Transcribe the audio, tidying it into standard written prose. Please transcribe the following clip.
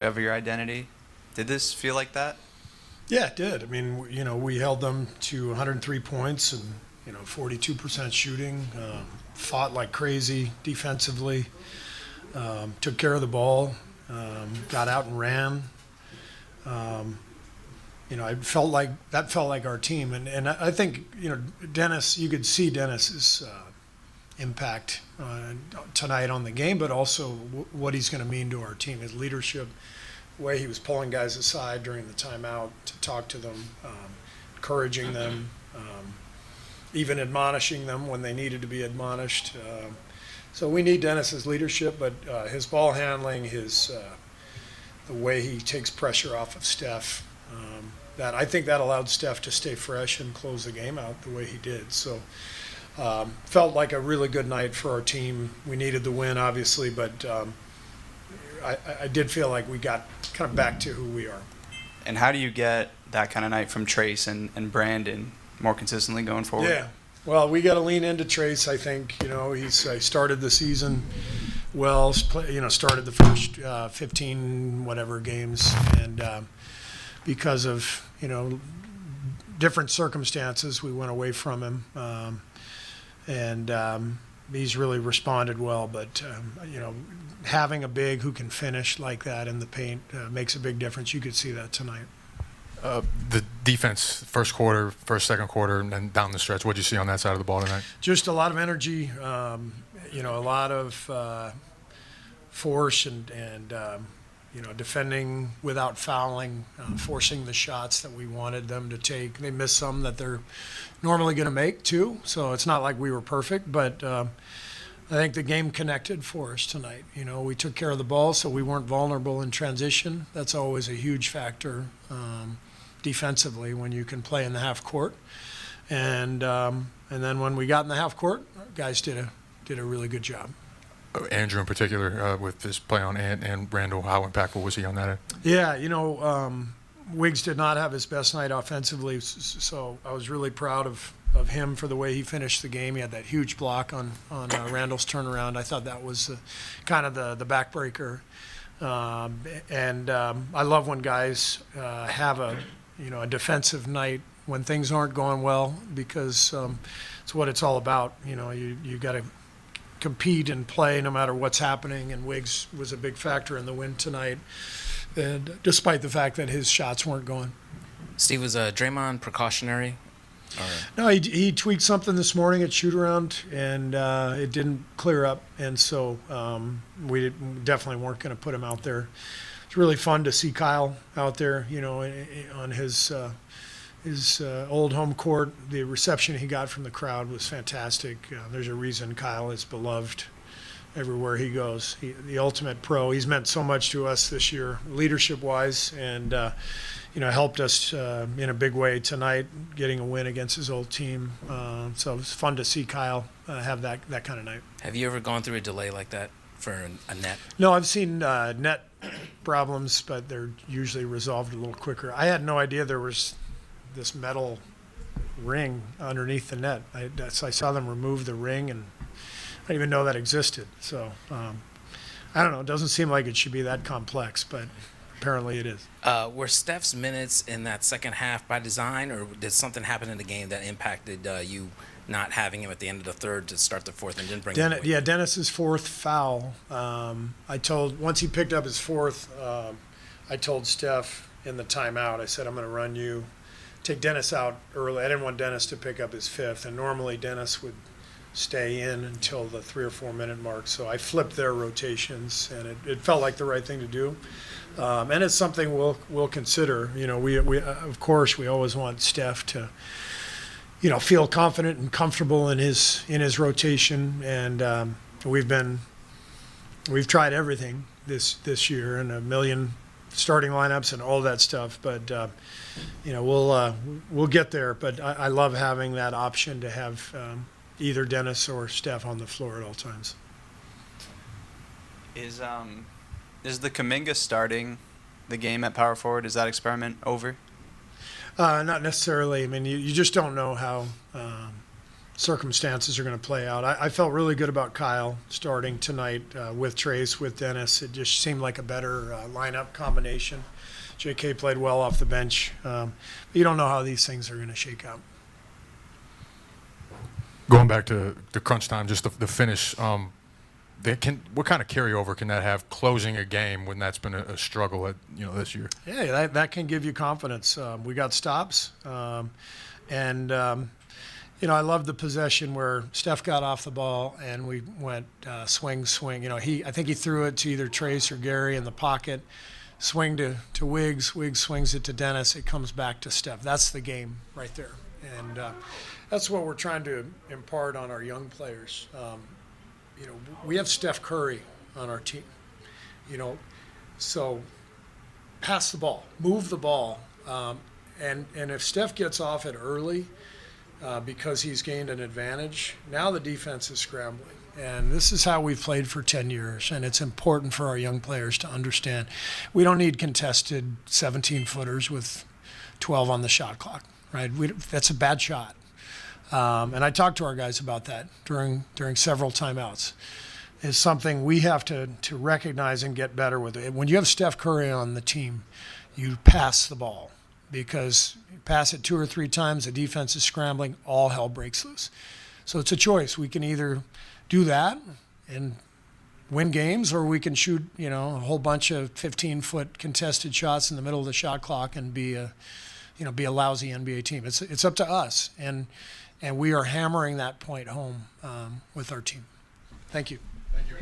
of your identity. Did this feel like that? Yeah, it did. I mean, we held them to 103 points and 42% shooting. Fought like crazy defensively. Took care of the ball. Got out and ran. I felt like our team, and I think Dennis. You could see Dennis's impact tonight on the game, but also what he's going to mean to our team. His leadership, the way he was pulling guys aside during the timeout to talk to them, encouraging them, even admonishing them when they needed to be admonished. So we need Dennis's leadership, but his ball handling, the way he takes pressure off of Steph. That I think that allowed Steph to stay fresh and close the game out the way he did. So felt like a really good night for our team. We needed the win, obviously, but I did feel like we got kind of back to who we are. And how do you get that kind of night from Trace and Brandon more consistently going forward? Yeah, well, we got to lean into Trace. I think he started the season well. Started the first 15 whatever games, and because of different circumstances, we went away from him, and he's really responded well. But having a big who can finish like that in the paint makes a big difference. You could see that tonight. The defense, second quarter, and then down the stretch. What did you see on that side of the ball tonight? Just a lot of energy, a lot of force and defending without fouling, forcing the shots that we wanted them to take. They missed some that they're normally going to make too, so it's not like we were perfect, but I think the game connected for us tonight. We took care of the ball, so we weren't vulnerable in transition. That's always a huge factor defensively when you can play in the half court. And then when we got in the half court, guys did a really good job. Andrew in particular, with his play on Ant and Randall, how impactful was he on that end? Yeah, Wiggs did not have his best night offensively, so I was really proud of him for the way he finished the game. He had that huge block on Randall's turnaround. I thought that was kind of the backbreaker. And I love when guys have a defensive night when things aren't going well, because it's what it's all about. You got to compete and play no matter what's happening, and Wiggs was a big factor in the win tonight, and despite the fact that his shots weren't going. Steve, was Draymond precautionary? No, he tweaked something this morning at shoot-around, and it didn't clear up, and so we definitely weren't going to put him out there. It's really fun to see Kyle out there, on his old home court. The reception he got from the crowd was fantastic. There's a reason Kyle is beloved everywhere he goes. The ultimate pro. He's meant so much to us this year, leadership-wise, and helped us in a big way tonight, getting a win against his old team. So it was fun to see Kyle have that kind of night. Have you ever gone through a delay like that for a net? No, I've seen net problems, but they're usually resolved a little quicker. I had no idea there was this metal ring underneath the net. I saw them remove the ring, and I didn't even know that existed. So I don't know. It doesn't seem like it should be that complex, but apparently it is. Were Steph's minutes in that second half by design, or did something happen in the game that impacted you not having him at the end of the third to start the fourth and didn't bring him away? Yeah, Dennis's fourth foul. Once he picked up his fourth, I told Steph in the timeout, I said, I'm going to run you. Take Dennis out early. I didn't want Dennis to pick up his fifth, and normally Dennis would stay in until the 3 or 4 minute mark. So I flipped their rotations, and it felt like the right thing to do. And it's something we'll consider. We of course we always want Steph to feel confident and comfortable in his rotation, and we've tried everything this year and a million starting lineups and all that stuff, but we'll get there. But I love having that option to have either Dennis or Steph on the floor at all times. Is the Kuminga starting the game at power forward? Is that experiment over? Not necessarily. I mean, you just don't know circumstances are going to play out. I felt really good about Kyle starting tonight with Trace, with Dennis. It just seemed like a better lineup combination. J.K. played well off the bench. But you don't know how these things are going to shake out. Going back to the crunch time, just the finish. What kind of carryover can that have closing a game when that's been a struggle this year? Yeah, that can give you confidence. We got stops, and I love the possession where Steph got off the ball and we went swing. I think he threw it to either Trace or Gary in the pocket. Swing to Wiggs. Wiggs swings it to Dennis. It comes back to Steph. That's the game right there, and that's what we're trying to impart on our young players. We have Steph Curry on our team, so pass the ball, move the ball, and if Steph gets off it early because he's gained an advantage, now the defense is scrambling. And this is how we've played for 10 years, and it's important for our young players to understand. We don't need contested 17-footers with 12 on the shot clock, right? That's a bad shot. And I talked to our guys about that during several timeouts. It's something we have to recognize and get better with it. When you have Steph Curry on the team, you pass the ball, because you pass it 2 or 3 times, the defense is scrambling, all hell breaks loose. So it's a choice. We can either do that and win games, or we can shoot, a whole bunch of 15-foot contested shots in the middle of the shot clock and be a lousy NBA team. It's up to us, and we are hammering that point home with our team. Thank you. Thank you.